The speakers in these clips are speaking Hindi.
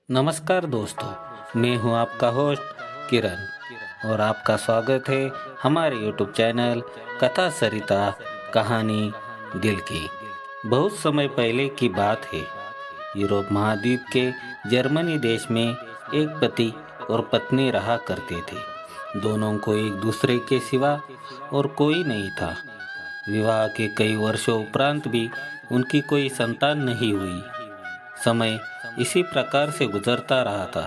नमस्कार दोस्तों, मैं हूं आपका होस्ट किरण और आपका स्वागत है हमारे YouTube चैनल कथा सरिता कहानी दिल की। बहुत समय पहले की बात है। यूरोप महाद्वीप के जर्मनी देश में एक पति और पत्नी रहा करते थे। दोनों को एक दूसरे के सिवा और कोई नहीं था। विवाह के कई वर्षों उपरांत भी उनकी कोई संतान नहीं हुई। समय इसी प्रकार से गुजरता रहा था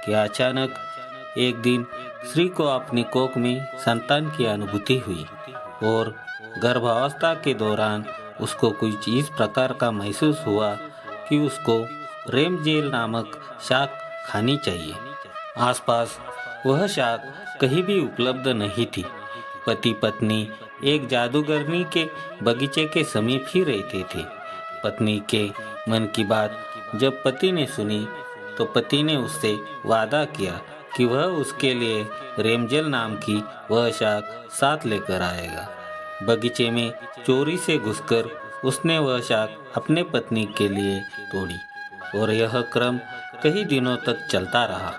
कि अचानक एक दिन स्त्री को अपनी कोख में संतान की अनुभूति हुई और गर्भावस्था के दौरान उसको कुछ इस प्रकार का महसूस हुआ कि उसको रेमजेल नामक शाक खानी चाहिए। आसपास वह शाक कहीं भी उपलब्ध नहीं थी। पति पत्नी एक जादूगरनी के बगीचे के समीप ही रहते थे। पत्नी के मन की बात जब पति ने सुनी तो पति ने उससे वादा किया कि वह उसके लिए रेमजेल नाम की वह शाक साथ लेकर आएगा। बगीचे में चोरी से घुसकर उसने वह शाक अपने पत्नी के लिए तोड़ी और यह क्रम कई दिनों तक चलता रहा।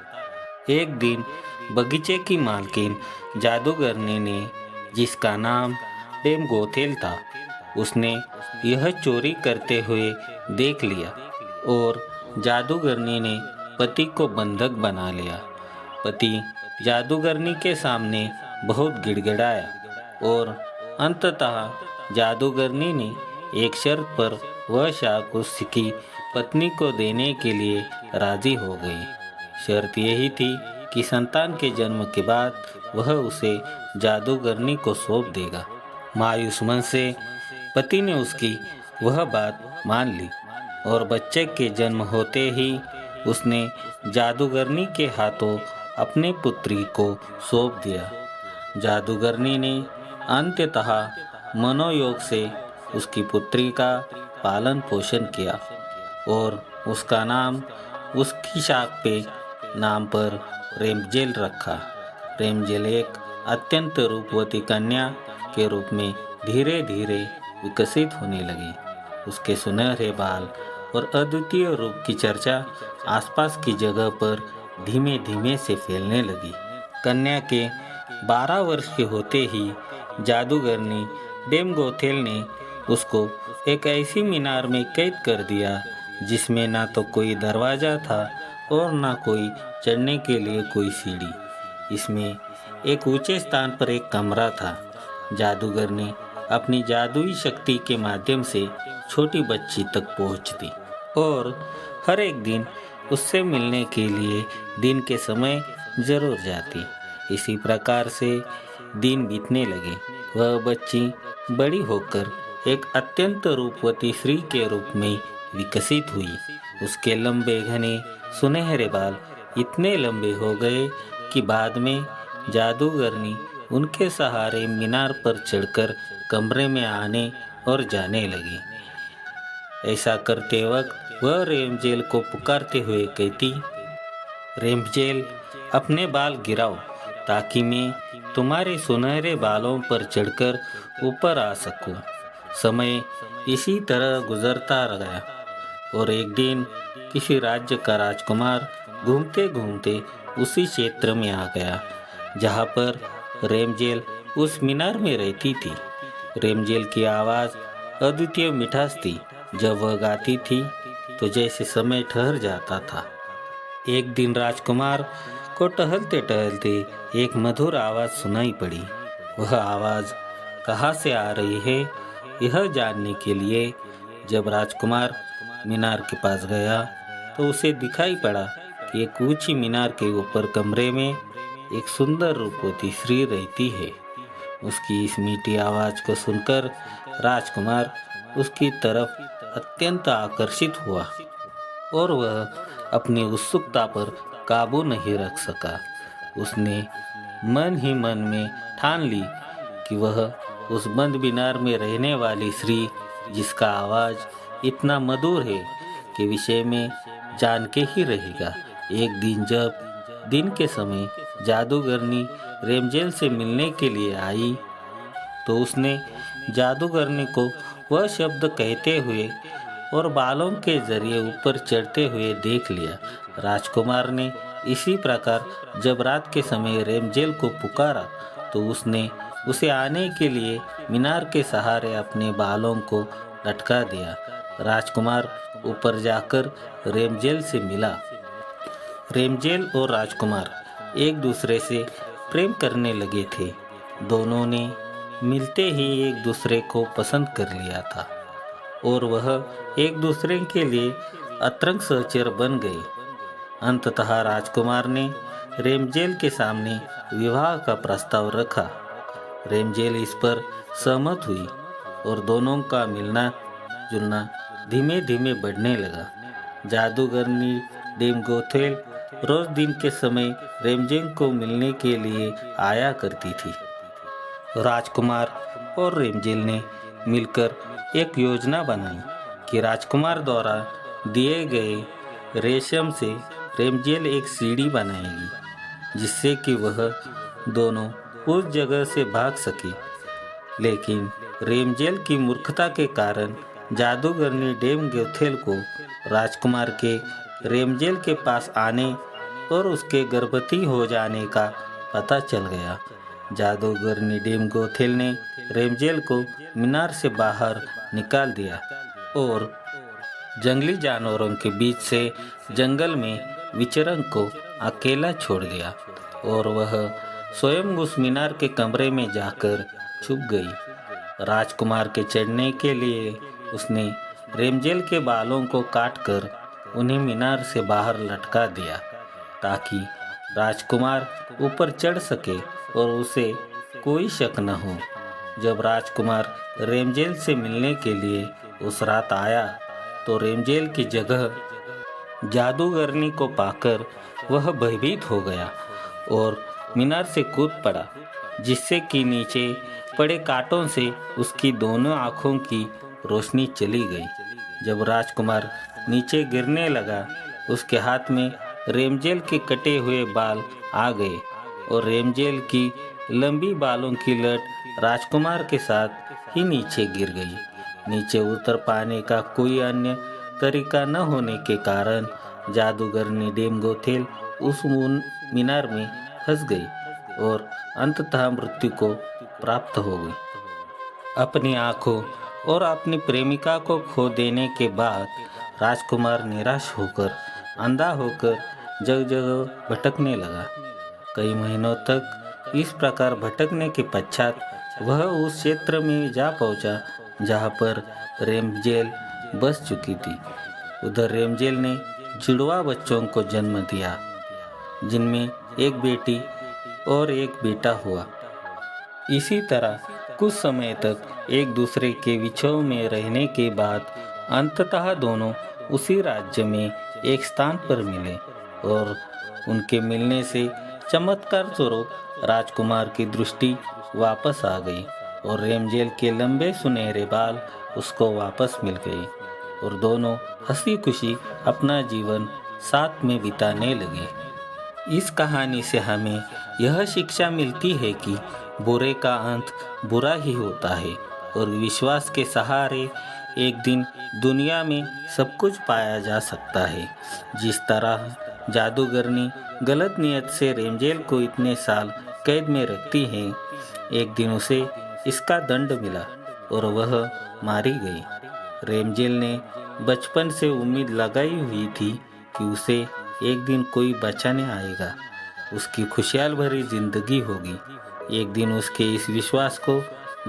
एक दिन बगीचे की मालकिन जादूगरनी ने, जिसका नाम डेम गोथेल था, उसने यह चोरी करते हुए देख लिया और जादूगरनी ने पति को बंधक बना लिया। पति जादूगरनी के सामने बहुत गिड़गिड़ाया और अंततः जादूगरनी ने एक शर्त पर वह शाक उसकी पत्नी को देने के लिए राजी हो गई। शर्त यही थी कि संतान के जन्म के बाद वह उसे जादूगरनी को सौंप देगा। मायूस मन से पति ने उसकी वह बात मान ली और बच्चे के जन्म होते ही उसने जादूगरनी के हाथों अपने पुत्री को सौंप दिया। जादूगरनी ने अंततः मनोयोग से उसकी पुत्री का पालन पोषण किया और उसका नाम उसकी शाक पे नाम पर रेमजेल रखा। रेमजेल एक अत्यंत रूपवती कन्या के रूप में धीरे धीरे विकसित होने लगी। उसके सुनहरे बाल और अद्वितीय रूप की चर्चा आसपास की जगह पर धीमे धीमे से फैलने लगी। कन्या के 12 वर्ष के होते ही जादूगरनी डेम गोथेल ने उसको एक ऐसी मीनार में कैद कर दिया जिसमें ना तो कोई दरवाज़ा था और ना कोई चढ़ने के लिए कोई सीढ़ी। इसमें एक ऊंचे स्थान पर एक कमरा था। जादूगर ने अपनी जादुई शक्ति के माध्यम से छोटी बच्ची तक पहुंचती और हर एक दिन उससे मिलने के लिए दिन के समय जरूर जाती। इसी प्रकार से दिन बीतने लगे। वह बच्ची बड़ी होकर एक अत्यंत रूपवती स्त्री के रूप में विकसित हुई। उसके लंबे घने सुनहरे बाल इतने लंबे हो गए कि बाद में जादूगरनी उनके सहारे मीनार पर चढ़कर कमरे में आने और जाने लगी। ऐसा करते वक्त वह रेमजेल को पुकारते हुए कहती, रेमजेल, अपने बाल गिराओ ताकि मैं तुम्हारे सुनहरे बालों पर चढ़कर ऊपर आ सकूं। समय इसी तरह गुजरता गया और एक दिन किसी राज्य का राजकुमार घूमते घूमते उसी क्षेत्र में आ गया जहाँ पर रेमजेल उस मीनार में रहती थी। रेमजेल की आवाज़ अद्वितीय मिठास थी। जब वह गाती थी तो जैसे समय ठहर जाता था। एक दिन राजकुमार को टहलते टहलते एक मधुर आवाज़ सुनाई पड़ी। वह आवाज़ कहाँ से आ रही है यह जानने के लिए जब राजकुमार मीनार के पास गया तो उसे दिखाई पड़ा कि एक ऊंची मीनार के ऊपर कमरे में एक सुंदर रूपवती स्त्री रहती है। उसकी इस मीठी आवाज़ को सुनकर राजकुमार उसकी तरफ अत्यंत आकर्षित हुआ और वह अपनी उत्सुकता पर काबू नहीं रख सका। उसने मन ही मन में ठान ली कि वह उस बंद मीनार में रहने वाली स्त्री, जिसका आवाज़ इतना मधुर है, के विषय में जान के ही रहेगा। एक दिन जब दिन के समय जादूगरनी रेमजेल से मिलने के लिए आई तो उसने जादूगरनी को वह शब्द कहते हुए और बालों के जरिए ऊपर चढ़ते हुए देख लिया राजकुमार ने इसी प्रकार जब रात के समय रेमजेल को पुकारा तो उसने उसे आने के लिए मीनार के सहारे अपने बालों को लटका दिया। राजकुमार ऊपर जाकर रेमजेल से मिला। रेमजेल और राजकुमार एक दूसरे से प्रेम करने लगे थे। दोनों ने मिलते ही एक दूसरे को पसंद कर लिया था और वह एक दूसरे के लिए अतरंग सहचर बन गए। अंततः राजकुमार ने रेमजेल के सामने विवाह का प्रस्ताव रखा। रेमजेल इस पर सहमत हुई और दोनों का मिलना जुलना धीमे धीमे बढ़ने लगा। जादूगरनी डेम गोथेल रोज दिन के समय रेमजेल को मिलने के लिए आया करती थी। राजकुमार और रेमजेल ने मिलकर एक योजना बनाई कि राजकुमार द्वारा दिए गए रेशम से रेमजेल एक सीढ़ी बनाएगी जिससे कि वह दोनों उस जगह से भाग सके। लेकिन रेमजेल की मूर्खता के कारण जादूगरनी डेम गोथेल को राजकुमार के रेमजेल के पास आने और उसके गर्भवती हो जाने का पता चल गया। जादूगरनी डेम गोथेल ने रेमजेल को मीनार से बाहर निकाल दिया और जंगली जानवरों के बीच से जंगल में विचरण को अकेला छोड़ दिया और वह स्वयं उस मीनार के कमरे में जाकर छुप गई। राजकुमार के चढ़ने के लिए उसने रेमजेल के बालों को काटकर उन्हें मीनार से बाहर लटका दिया ताकि राजकुमार ऊपर चढ़ सके और उसे कोई शक न हो। जब राजकुमार रेमजेल से मिलने के लिए उस रात आया तो रेमजेल की जगह जादूगरनी को पाकर वह भयभीत हो गया और मीनार से कूद पड़ा, जिससे कि नीचे पड़े कांटों से उसकी दोनों आँखों की रोशनी चली गई। जब राजकुमार नीचे गिरने लगा, उसके हाथ में रेमजेल के कटे हुए बाल आ गए और रेमजेल की लंबी बालों की लट राजकुमार के साथ ही नीचे गिर गई। नीचे उतर पाने का कोई अन्य तरीका न होने के कारण जादूगरनी डेम गोथेल उस मीनार में फंस गई और अंततः मृत्यु को प्राप्त हो गई। अपनी आँखों और अपनी प्रेमिका को खो देने के बाद राजकुमार निराश होकर अंधा होकर जगह जगह भटकने लगा। कई महीनों तक इस प्रकार भटकने के पश्चात वह उस क्षेत्र में जा पहुंचा जहां पर रेमजेल बस चुकी थी। उधर रेमजेल ने जुड़वा बच्चों को जन्म दिया, जिनमें एक बेटी और एक बेटा हुआ। इसी तरह कुछ समय तक एक दूसरे के विछोह में रहने के बाद अंततः दोनों उसी राज्य में एक स्थान पर मिले और उनके मिलने से चमत्कार स्वरूप राजकुमार की दृष्टि वापस आ गई और रेमजेल के लंबे सुनहरे बाल उसको वापस मिल गए और दोनों हंसी खुशी अपना जीवन साथ में बिताने लगे। इस कहानी से हमें यह शिक्षा मिलती है कि बुरे का अंत बुरा ही होता है और विश्वास के सहारे एक दिन दुनिया में सब कुछ पाया जा सकता है। जिस तरह जादूगरनी गलत नियत से रेमजेल को इतने साल कैद में रखती है, एक दिन उसे इसका दंड मिला और वह मारी गई। रेमजेल ने बचपन से उम्मीद लगाई हुई थी कि उसे एक दिन कोई बचाने आएगा, उसकी खुशहाल भरी जिंदगी होगी। एक दिन उसके इस विश्वास को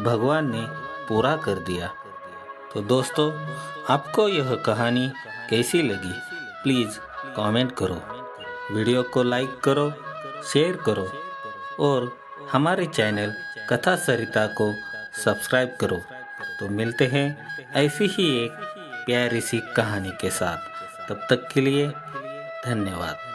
भगवान ने पूरा कर दिया। तो दोस्तों, आपको यह कहानी कैसी लगी? प्लीज़ कमेंट करो, वीडियो को लाइक करो, शेयर करो और हमारे चैनल कथा सरिता को सब्सक्राइब करो। तो मिलते हैं ऐसी ही एक प्यारी सी कहानी के साथ। तब तक के लिए धन्यवाद।